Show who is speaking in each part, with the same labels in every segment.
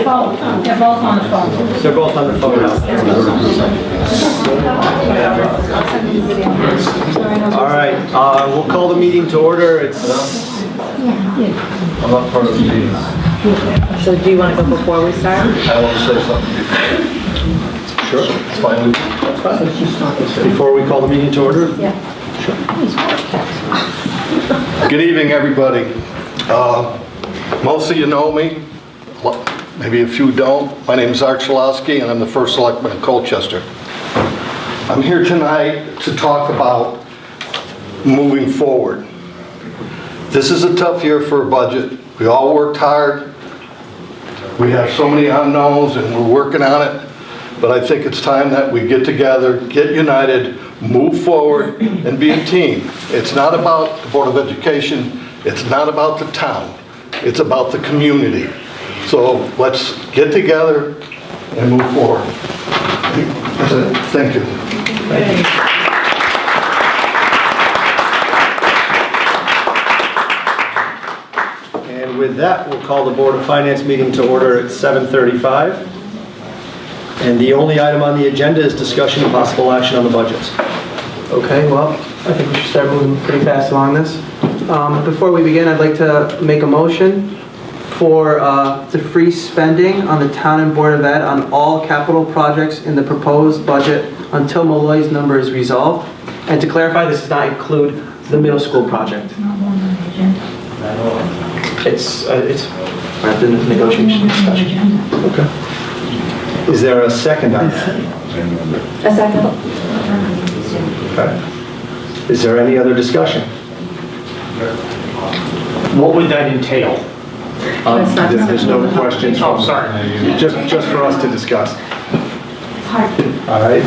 Speaker 1: phone. They're both on the phone.
Speaker 2: They're both on the phone now. All right, we'll call the meeting to order. It's...
Speaker 3: I'm not part of the meeting.
Speaker 4: So do you want to go before we start?
Speaker 3: I want to say something before.
Speaker 2: Sure.
Speaker 3: It's fine with you.
Speaker 2: That's fine. Before we call the meeting to order?
Speaker 4: Yeah.
Speaker 3: Good evening, everybody. Most of you know me. Maybe a few don't. My name is Art Chalowski, and I'm the first selectman in Colchester. I'm here tonight to talk about moving forward. This is a tough year for a budget. We all worked hard. We have so many unknowns, and we're working on it. But I think it's time that we get together, get united, move forward, and be a team. It's not about the Board of Education. It's not about the town. It's about the community. So let's get together and move forward. That's it. Thank you.
Speaker 2: Thank you. And with that, we'll call the Board of Finance meeting to order at 7:35. And the only item on the agenda is discussion and possible action on the budgets.
Speaker 5: Okay, well, I think we should start moving pretty fast along this. Before we begin, I'd like to make a motion for to freeze spending on the Town and Board of Ed on all capital projects in the proposed budget until Malloy's number is resolved. And to clarify, this does not include the middle school project. It's we're at the negotiation discussion.
Speaker 2: Okay. Is there a second on that?
Speaker 4: A second.
Speaker 2: Okay. Is there any other discussion?
Speaker 6: What would that entail?
Speaker 4: That's not
Speaker 2: There's no questions.
Speaker 6: Oh, sorry.
Speaker 2: Just for us to discuss. All right.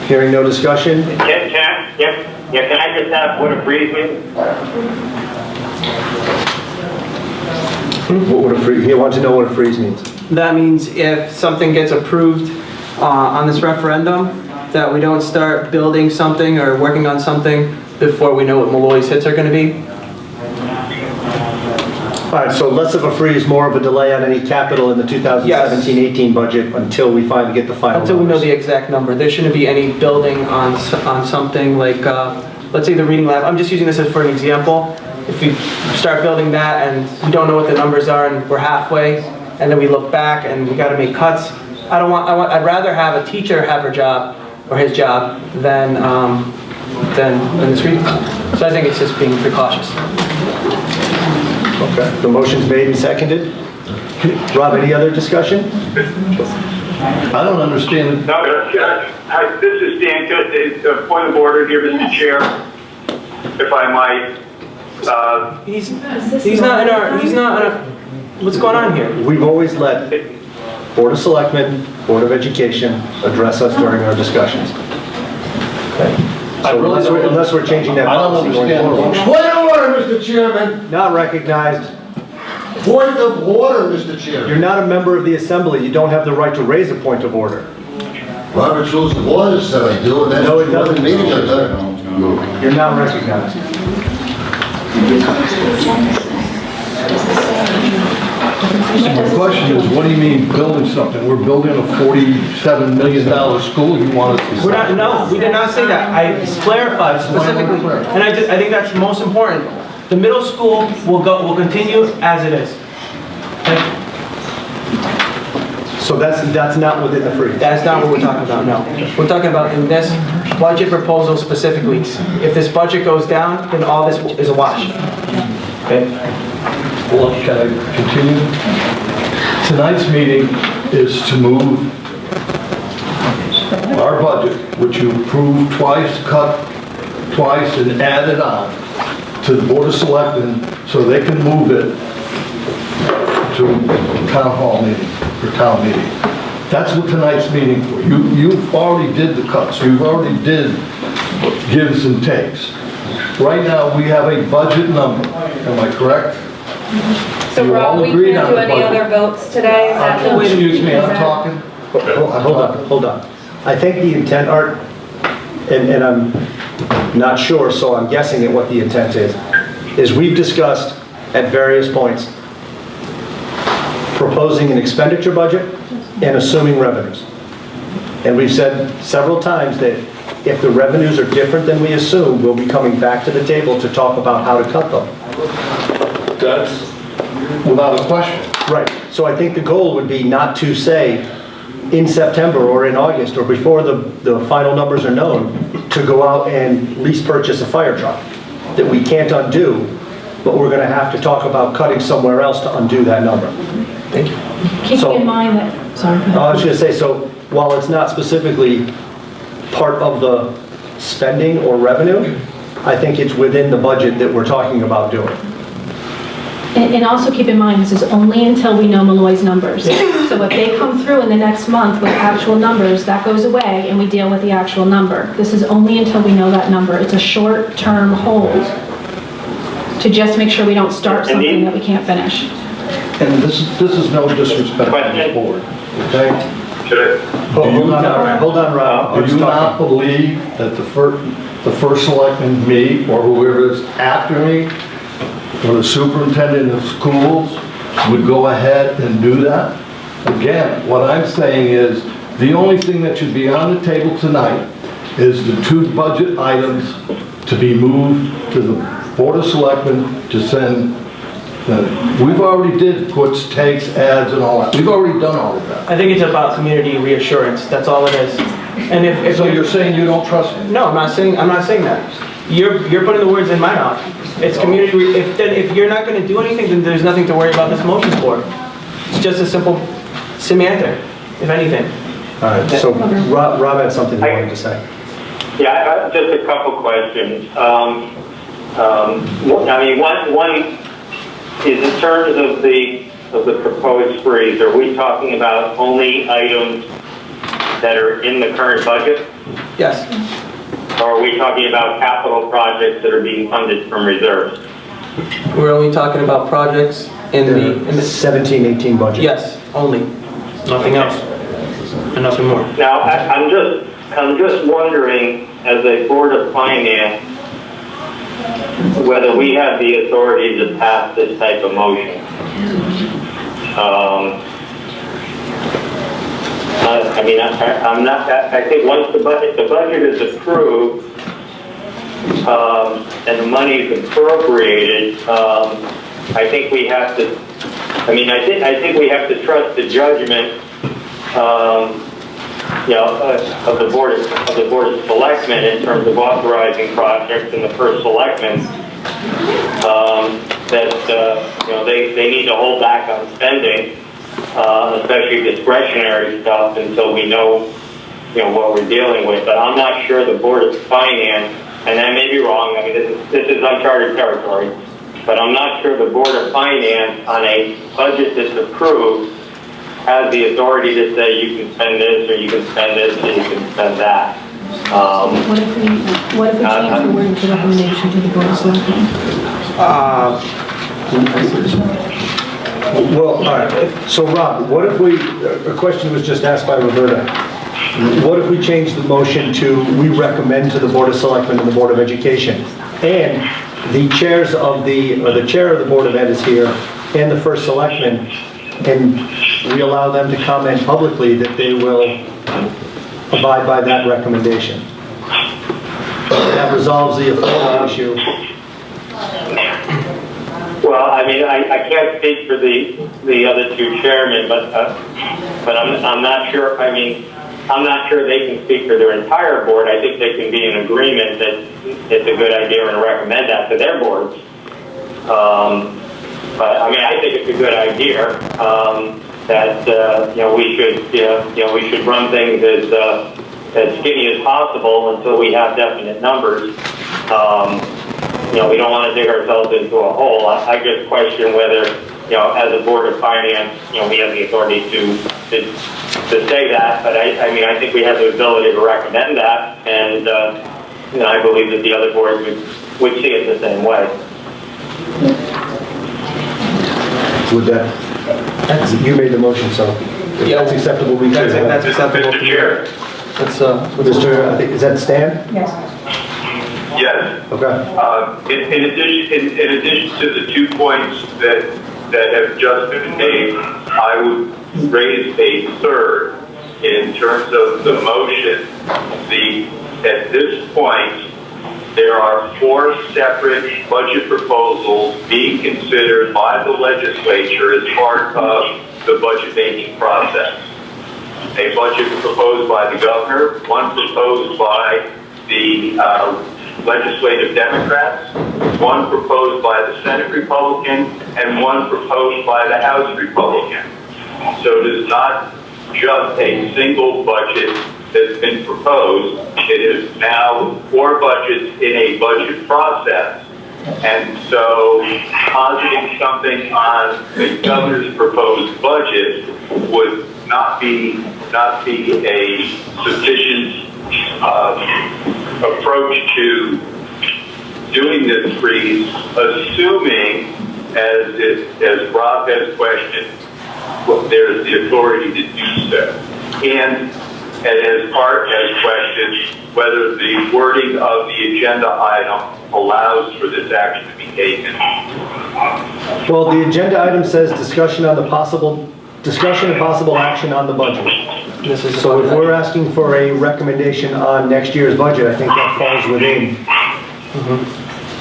Speaker 2: Hearing no discussion?
Speaker 7: Can I just have what a freeze means?
Speaker 2: What would a freeze? He wants to know what a freeze means.
Speaker 5: That means if something gets approved on this referendum, that we don't start building something or working on something before we know what Malloy's hits are going to be.
Speaker 2: All right, so less of a freeze, more of a delay on any capital in the 2017-18 budget until we finally get the final
Speaker 5: Until we know
Speaker 2: numbers.
Speaker 5: the exact number. There shouldn't be any building on something like, let's say the reading lab. I'm just using this as for an example. If we start building that and we don't know what the numbers are and we're halfway, and then we look back and we got to make cuts, I'd rather have a teacher have her job or his job than this reading lab. So I think it's just being precautious.
Speaker 2: Okay, the motion's made and seconded. Rob, any other discussion?
Speaker 3: I don't understand it.
Speaker 7: No, hi, this is Dan. Just point of order here, Mr. Chair, if I might.
Speaker 5: He's not in our, what's going on here?
Speaker 2: We've always let Board of Selectmen, Board of Education address us during our discussions. Okay. So unless we're changing that
Speaker 3: I don't
Speaker 2: policy going
Speaker 3: understand.
Speaker 2: forward.
Speaker 8: Point of order, Mr. Chairman.
Speaker 2: Not recognized.
Speaker 8: Point of order, Mr. Chairman.
Speaker 2: You're not a member of the assembly. You don't have the right to raise a point of order.
Speaker 8: Robert's Rules of Order said I do, and that's
Speaker 2: No, it
Speaker 8: what the
Speaker 2: doesn't.
Speaker 8: meeting I done.
Speaker 2: You're not recognized.
Speaker 3: My question is, what do you mean building something? We're building a $47 million school. You want us to...
Speaker 5: We're not, no, we did not say that. I clarified specifically, and I think that's most important. The middle school will continue as it is. Okay?
Speaker 2: So that's not within the freeze.
Speaker 5: That's not what we're talking about, no. We're talking about in this budget proposal specifically. If this budget goes down, then all this is a wash. Okay?
Speaker 3: Well, can I continue? Tonight's meeting is to move our budget, which you approved twice, cut twice, and added on to the Board of Selectmen so they can move it to town hall meeting, or town meeting. That's what tonight's meeting for. You've already did the cuts. You've already did gives and takes. Right now, we have a budget number. Am I correct?
Speaker 4: So
Speaker 3: You all
Speaker 4: Rob, we
Speaker 3: agreed
Speaker 4: can't
Speaker 3: on
Speaker 4: do
Speaker 3: the
Speaker 4: any
Speaker 3: budget.
Speaker 4: other votes today? Is that the-
Speaker 3: Excuse me,
Speaker 4: is
Speaker 3: I'm
Speaker 4: that-
Speaker 3: talking.
Speaker 2: Hold on. I think the intent, Art, and I'm not sure, so I'm guessing at what the intent is we've discussed at various points proposing an expenditure budget and assuming revenues. And we've said several times that if the revenues are different than we assume, we'll be coming back to the table to talk about how to cut them.
Speaker 3: That's without a question.
Speaker 2: Right, so I think the goal would be not to say in September or in August or before the final numbers are known, to go out and lease purchase a fire truck that we can't undo, but we're gonna have to talk about cutting somewhere else to undo that number.
Speaker 1: Keeping
Speaker 2: So-
Speaker 1: in mind that, sorry, go ahead.
Speaker 2: I was gonna say, so while it's not specifically part of the spending or revenue, I think it's within the budget that we're talking about doing.
Speaker 1: And also keep in mind, this is only until we know Malloy's numbers. So if they come through in the next month with actual numbers, that goes away and we deal with the actual number. This is only until we know that number. It's a short-term hold to just make sure we don't start something that we can't finish.
Speaker 3: And this is no disrespect to this board, okay?
Speaker 7: Should
Speaker 2: Hold on, Rob.
Speaker 3: Do you not believe that the first selectman, me, or whoever is after me, or the superintendent of schools, would go ahead and do that? Again, what I'm saying is, the only thing that should be on the table tonight is the two budget items to be moved to the Board of Selectmen to send. We've already did puts, takes, ads, and all that. We've already done all of that.
Speaker 5: I think it's about community reassurance, that's all it is. And if
Speaker 3: So you're saying you don't trust me?
Speaker 5: No, I'm not saying that. You're putting the words in my mouth. It's community, if you're not gonna do anything, then there's nothing to worry about this motion for. It's just a simple semantic, if anything.
Speaker 2: All right, so Rob had something he wanted to say.
Speaker 7: Yeah, just a couple questions. I mean, one is in terms of the proposed freeze, are we talking about only items that are in the current budget?
Speaker 5: Yes.
Speaker 7: Or are we talking about capital projects that are being funded from reserves?
Speaker 5: We're only talking about projects in the
Speaker 2: 17-18 budget.
Speaker 5: yes, only. Nothing else. And nothing more.
Speaker 7: Now, I'm just wondering, as a Board of Finance, whether we have the authority to pass this type of motion. I mean, I'm not. I think once the budget is approved and the money is appropriated, I think we have to. I mean, I think we have to trust the judgment, of the board of selectmen in terms of authorizing projects and the first selectmen that they need to hold back on spending, especially discretionary stuff, until we know what we're dealing with. But I'm not sure the Board of Finance, and I may be wrong. I mean, this is uncharted territory, but I'm not sure the Board of Finance on a budget that's approved has the authority to say you can spend this, or you can spend this, or you can spend that.
Speaker 1: What if we change the wording to recommendation to the Board of Selectmen?
Speaker 2: Well, all right, so Rob, what if a question was just asked by Roberta. What if we change the motion to, we recommend to the Board of Selectmen and the Board of Education, and the chair of the Board of Ed is here, and the first selectman, and we allow them to comment publicly that they will abide by that recommendation. That resolves the affordable issue.
Speaker 7: Well, I mean, I can't speak for the other two chairmen, but I'm not sure. I mean, I'm not sure they can speak for their entire board. I think they can be in agreement that it's a good idea and recommend that to their boards. But I mean, I think it's a good idea that we should run things as skinny as possible until we have definite numbers. We don't want to dig ourselves into a hole. I just question whether, as a Board of Finance, we have the authority to say that. But I mean, I think we have the ability to recommend that, and I believe that the other boards would see it the same way.
Speaker 2: Would you made the motion, so
Speaker 5: Yeah.
Speaker 2: that's acceptable. We can.
Speaker 5: That's acceptable.
Speaker 7: Mr. Chair.
Speaker 2: Mr. I think, is that Stan?
Speaker 1: Yes.
Speaker 7: Yes.
Speaker 2: Okay.
Speaker 7: In addition to the 2 points that have just been made, I would raise a third in terms of the motion. At this point, there are 4 separate budget proposals being considered by the legislature as part of the budget making process. A budget proposed by the governor, one proposed by the legislative Democrats, one proposed by the Senate Republican, and one proposed by the House Republican. So it is not just a single budget that's been proposed. It is now 4 budgets in a budget process. And so positing something on the governor's proposed budget would not be a sufficient approach to doing this freeze, assuming, as Rob has questioned, there's the authority to do so. And as Art has questioned, whether the wording of the agenda item allows for this action to be taken.
Speaker 2: Well, the agenda item says discussion and possible action on the budget. So if we're asking for a recommendation on next year's budget, I think that falls within.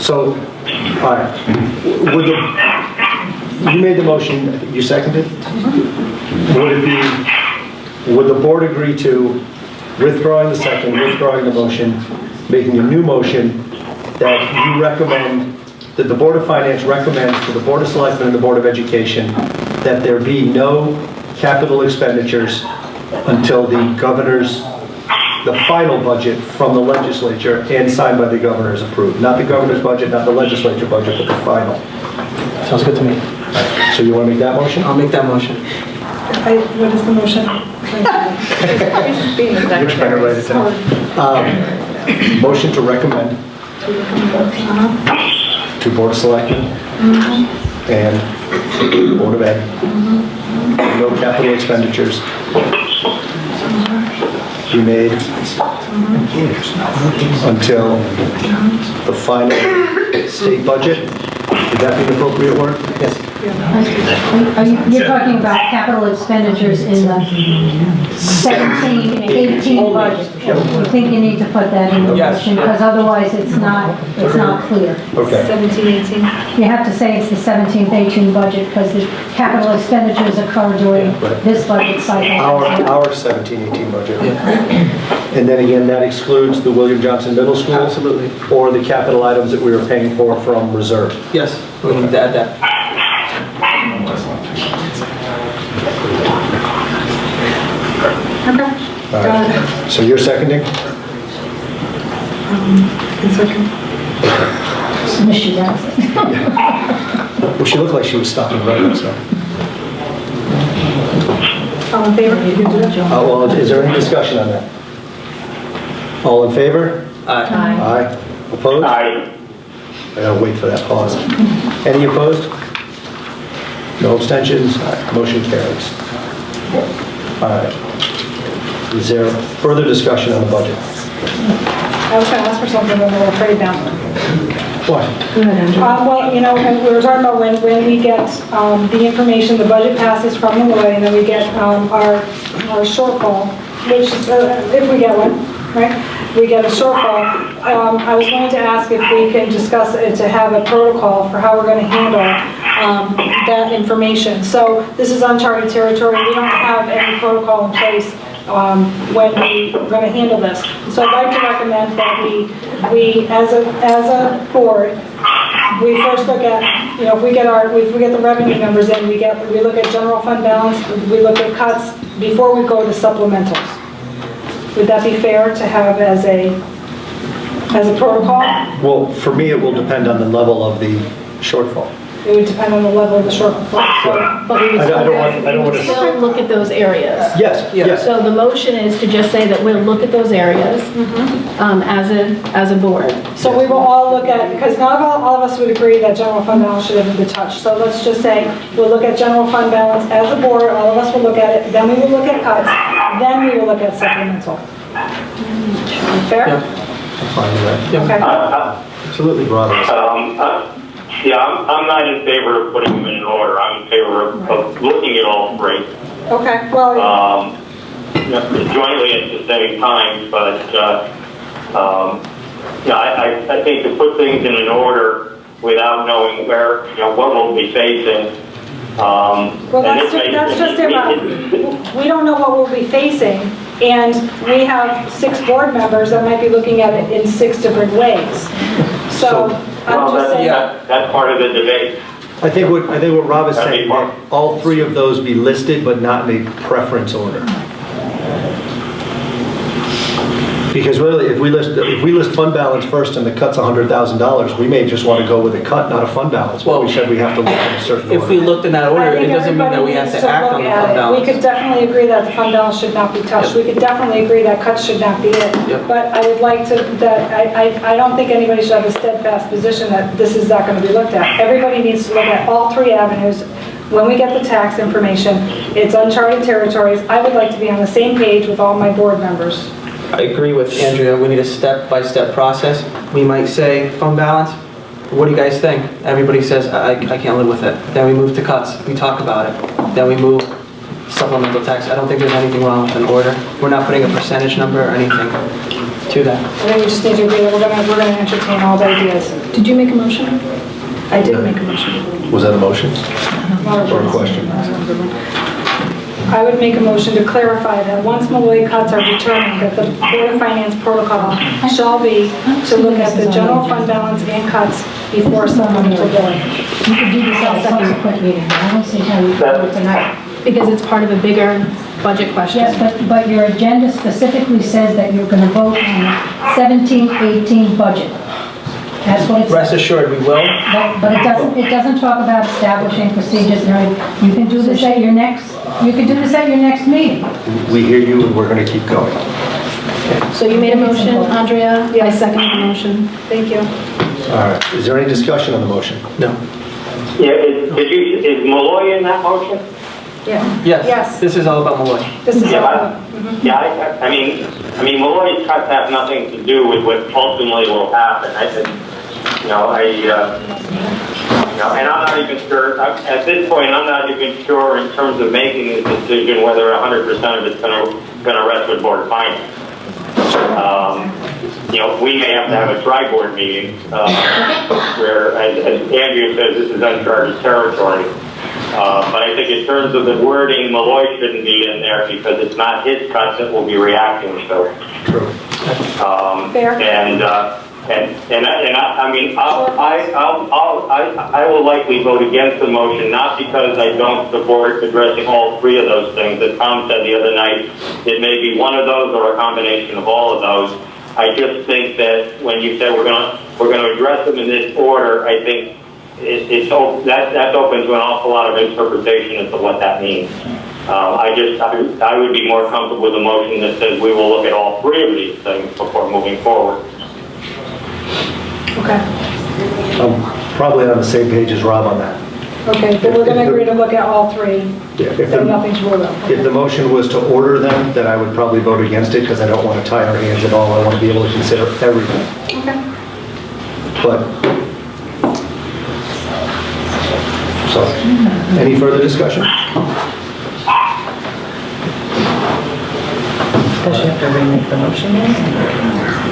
Speaker 2: So, all right. You made the motion, you seconded? Would the board agree to withdrawing the second, withdrawing the motion, making a new motion that you recommend, that the Board of Finance recommends to the Board of Selectmen and the Board of Education that there be no capital expenditures until the final budget from the legislature and signed by the governor is approved? Not the governor's budget, not the legislature budget, but the final.
Speaker 5: Sounds good to me.
Speaker 2: So you want to make that motion?
Speaker 5: I'll make that motion.
Speaker 4: What is the motion? Being the
Speaker 2: You're trying to
Speaker 4: secretary.
Speaker 2: write it down. Motion to recommend to Board of Selectmen and Board of Ed, no capital expenditures be made until the final state budget. Would that be an appropriate word? Yes.
Speaker 9: You're talking about capital expenditures in the 17-18 budget. I think you need to put that in the
Speaker 5: Yes.
Speaker 9: motion, because otherwise it's not clear.
Speaker 2: Okay.
Speaker 4: 17, 18.
Speaker 9: You have to say it's the 17-18 budget, because the capital expenditures occur during
Speaker 2: Right.
Speaker 9: this budget cycle.
Speaker 2: Our 17-18 budget. And then again, that excludes the William Johnson Middle School?
Speaker 5: Absolutely.
Speaker 2: Or the capital items that we were paying for from reserve?
Speaker 5: Yes, we need to add that.
Speaker 2: All right. So you're seconding?
Speaker 9: Mr. Johnson.
Speaker 2: Well, she looked like she was stopping right, so.
Speaker 4: All in favor? You can do that.
Speaker 2: Well, is there any discussion on that? All in favor?
Speaker 5: Aye.
Speaker 2: Aye. Opposed?
Speaker 7: Aye.
Speaker 2: I gotta wait for that pause. Any opposed? No abstentions? All right, motion carries. All right. Is there further discussion on the budget?
Speaker 10: I was going to ask for something when we were afraid now.
Speaker 2: What?
Speaker 10: Well, you know, and we were talking about when we get the information, the budget passes from Malloy, and then we get our shortfall, which is, if we get one, right? We get a shortfall. I was going to ask if we can discuss it, to have a protocol for how we're going to handle that information. So this is uncharted territory. We don't have any protocol in place when we're going to handle this. So I'd like to recommend that we as a board, we first look at, you know, if we get the revenue numbers in, we look at general fund balance, we look at cuts before we go to supplementals. Would that be fair to have as a protocol?
Speaker 2: Well, for me, it will depend on the level of the shortfall.
Speaker 10: It would depend on the level of the shortfall.
Speaker 1: But we would
Speaker 2: I don't want to.
Speaker 1: still look at those areas.
Speaker 2: Yes, yes.
Speaker 1: So the motion is to just say that we'll look at those areas as a board.
Speaker 10: So we will all look at, because not all of us would agree that general fund balance should have been touched. So let's just say we'll look at general fund balance as a board, all of us will look at it, then we will look at cuts, then we will look at supplemental. Fair?
Speaker 2: I'm fine with that.
Speaker 10: Okay.
Speaker 5: Absolutely.
Speaker 2: Rod,
Speaker 7: Yeah, I'm not in favor of putting them in an order. I'm in favor of looking at all three.
Speaker 10: Okay, well,
Speaker 7: Jointly at the same time, but, I think to put things in an order without knowing where, what we'll be facing.
Speaker 10: well, that's just it, Rob. We don't know what we'll be facing, and we have 6 board members that might be looking at it in 6 different ways. So, I'm just saying.
Speaker 7: That's part of the debate.
Speaker 2: I think what Rob is
Speaker 7: That'd be
Speaker 2: saying,
Speaker 7: fine.
Speaker 2: that all 3 of those be listed, but not in a preference order. Because really, if we list fund balance first and the cut's $100,000, we may just want to go with a cut, not a fund balance. But we said we have to look in a certain order.
Speaker 5: If we looked in that order,
Speaker 10: I think
Speaker 5: it doesn't mean that we have to
Speaker 10: everybody
Speaker 5: act on the
Speaker 10: needs to
Speaker 5: fund
Speaker 10: look at it. We could
Speaker 5: balance.
Speaker 10: definitely agree that the fund balance should not be touched. We could definitely agree that cuts should not be it.
Speaker 5: Yep.
Speaker 10: But I would like to, I don't think anybody should have a steadfast position that this is not going to be looked at. Everybody needs to look at all 3 avenues. When we get the tax information, it's uncharted territories. I would like to be on the same page with all my board members.
Speaker 5: I agree with Andrea, we need a step-by-step process. We might say fund balance, what do you guys think? Everybody says, I can't live with it. Then we move to cuts, we talk about it. Then we move supplemental tax. I don't think there's anything wrong with an order. We're not putting a percentage number or anything to that.
Speaker 10: I think we just need to agree that we're going to entertain all the ideas.
Speaker 1: Did you make a motion?
Speaker 10: I did make a motion.
Speaker 2: Was that a motion or a question?
Speaker 10: I would make a motion to clarify that once Malloy cuts are determined, that the Board of Finance protocol shall be to look at the general fund balance and cuts before supplemental billing.
Speaker 9: You could do this at a subsequent meeting, but I don't see how you can do it tonight.
Speaker 1: Because it's part of a bigger budget question.
Speaker 9: Yes, but your agenda specifically says that you're going to vote on the 17-18 budget. That's what it
Speaker 5: Rest
Speaker 9: says.
Speaker 5: assured, we will.
Speaker 9: But it doesn't talk about establishing procedures. You can do this at your next, meeting.
Speaker 2: We hear you, and we're going to keep going.
Speaker 1: So you made a motion, Andrea? I
Speaker 10: Yes.
Speaker 1: second the motion.
Speaker 10: Thank you.
Speaker 2: All right. Is there any discussion on the motion?
Speaker 5: No.
Speaker 7: Yeah, is Malloy in that motion?
Speaker 10: Yeah.
Speaker 5: Yes.
Speaker 10: Yes.
Speaker 5: This is all about Malloy.
Speaker 10: This is
Speaker 7: Yeah,
Speaker 10: all.
Speaker 7: Yeah, I mean, Malloy's cuts have nothing to do with what ultimately will happen. I think, and I'm not even sure, at this point, I'm not even sure in terms of making the decision whether 100% of it's going to rest with Board of Finance. We may have to have a tri-board meeting where, as Andrea says, this is uncharted territory. But I think in terms of the wording, Malloy shouldn't be in there because it's not his cuts that we'll be reacting to.
Speaker 2: True.
Speaker 10: Fair.
Speaker 7: I will likely vote against the motion, not because I don't support addressing all 3 of those things. As Tom said the other night, it may be one of those or a combination of all of those. I just think that when you say we're going to address them in this order, I think that's open to an awful lot of interpretation as to what that means. I would be more comfortable with a motion that says we will look at all 3 of these things before moving forward.
Speaker 10: Okay.
Speaker 2: I'm probably on the same page as Rob on that.
Speaker 10: Okay, but we're going to agree to look at all 3.
Speaker 2: Yeah,
Speaker 10: Then nothing's ruled out.
Speaker 2: If the motion was to order them, then I would probably vote against it because I don't want to tie our hands at all. I want to be able to consider everything.
Speaker 10: Okay.
Speaker 2: But, so, any further discussion?
Speaker 11: Does she have to remake the motion?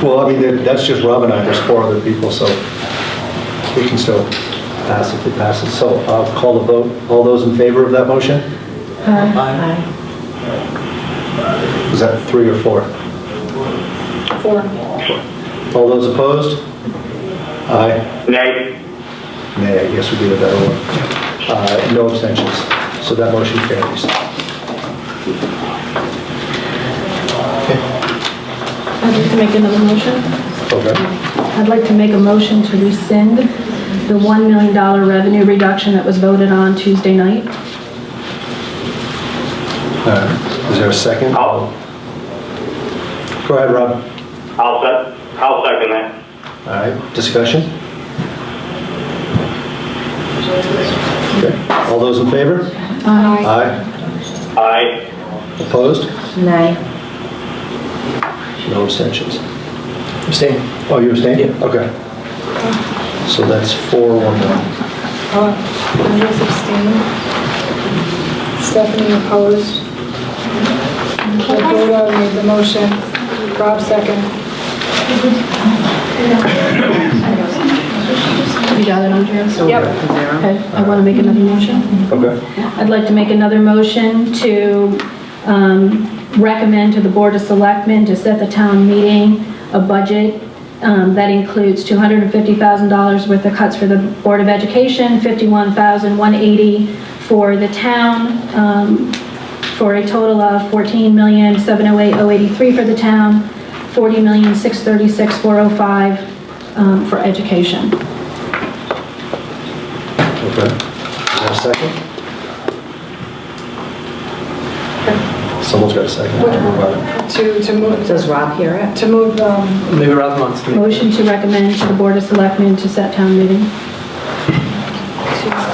Speaker 2: Well, I mean, that's just Rob and I. There's 4 other people, so we can still pass if it passes. So I'll call the vote. All those in favor of that motion?
Speaker 5: Aye.
Speaker 2: Was that 3 or 4?
Speaker 10: 4.
Speaker 2: All those opposed? Aye.
Speaker 7: Nay.
Speaker 2: Nay, I guess would be the better one. No abstentions. So that motion carries.
Speaker 1: I'd like to make another motion.
Speaker 2: Okay.
Speaker 1: I'd like to make a motion to rescind the $1 million revenue reduction that was voted on Tuesday night.
Speaker 2: Is there a second?
Speaker 7: I'll
Speaker 2: Go ahead, Rob.
Speaker 7: second that.
Speaker 2: All right, discussion? Okay. All those in favor?
Speaker 10: Aye.
Speaker 2: Aye.
Speaker 7: Aye.
Speaker 2: Opposed?
Speaker 9: Nay.
Speaker 2: No abstentions.
Speaker 5: Abstain.
Speaker 2: Oh, you abstained?
Speaker 5: Yeah.
Speaker 2: Okay. So that's 4-1-1.
Speaker 10: Andres abstained. Stephanie opposed. Roberta made the motion. Rob second.
Speaker 1: You got it, Andrea?
Speaker 10: Yep.
Speaker 1: Okay, I want to make another motion.
Speaker 2: Okay.
Speaker 1: I'd like to make another motion to recommend to the Board of Selectmen to set the town meeting a budget that includes $250,000 worth of cuts for the Board of Education, $51,180 for the town, for a total of $14,708,083 for the town, $40,636,405 for education.
Speaker 2: Okay. Is there a second? Someone's got a second.
Speaker 10: To move,
Speaker 11: Does Rob hear it?
Speaker 10: to move,
Speaker 5: Maybe Rob wants to make.
Speaker 1: Motion to recommend to the Board of Selectmen to set town meeting.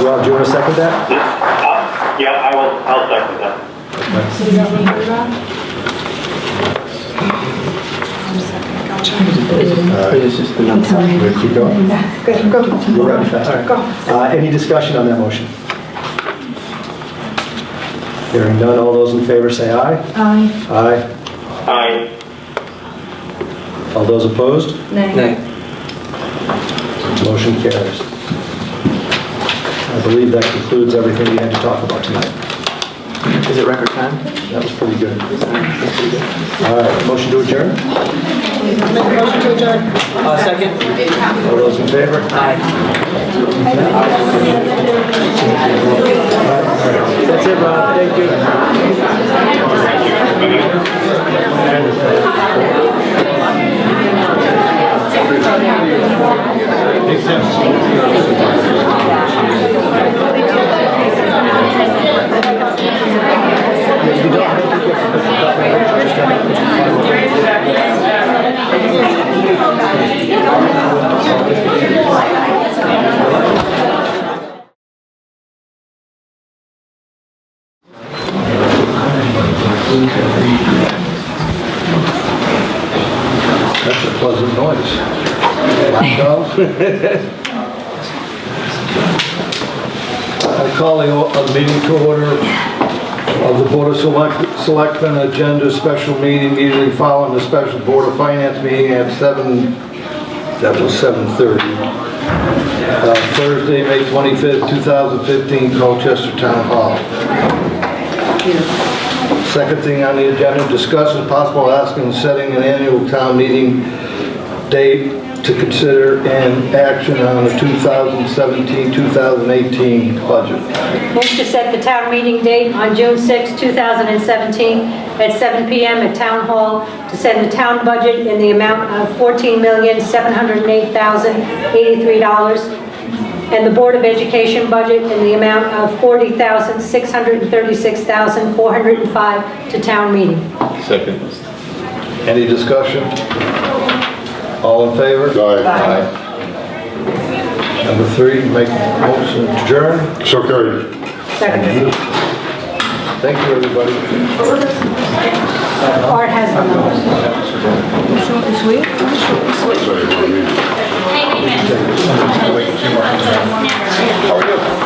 Speaker 2: Rob, do you want to second that?
Speaker 7: Yeah, I'll second that.
Speaker 10: so you got Roberta?
Speaker 5: It's just the numbers.
Speaker 2: We'll keep going.
Speaker 10: Good, go.
Speaker 2: We're running fast.
Speaker 10: Go.
Speaker 2: Any discussion on that motion? Hearing none, all those in favor say aye.
Speaker 1: Aye.
Speaker 2: Aye.
Speaker 7: Aye.
Speaker 2: All those opposed?
Speaker 5: Nay.
Speaker 2: Motion carries. I believe that concludes everything we had to talk about tonight.
Speaker 5: Is it record time?
Speaker 2: That was pretty good. All right, motion to adjourn?
Speaker 10: Make a motion to adjourn.
Speaker 5: Second?
Speaker 2: All those in favor?
Speaker 5: Aye.
Speaker 2: That's it, Rob. Thank you.
Speaker 3: That's a pleasant noise. Laptop. I call the meeting to order of the Board of Selectmen agenda special meeting immediately following the special Board of Finance meeting at 7:30. Thursday, May 25th, 2015, Colchester Town Hall. Second thing on the agenda, discuss and possible asking and setting an annual town meeting date to consider and action on the 2017-2018 budget.
Speaker 9: Move to set the town meeting date on June 6, 2017 at 7 p.m. at Town Hall to set the town budget in the amount of $14,708,083 and the Board of Education budget in the amount of $40,636,405 to town meeting.
Speaker 8: Second.
Speaker 3: Any discussion? All in favor?
Speaker 8: Aye.
Speaker 3: Number 3, make motion to adjourn.
Speaker 8: So carried.
Speaker 9: Second.
Speaker 3: Thank you, everybody.
Speaker 9: Art has the numbers.
Speaker 8: How are you?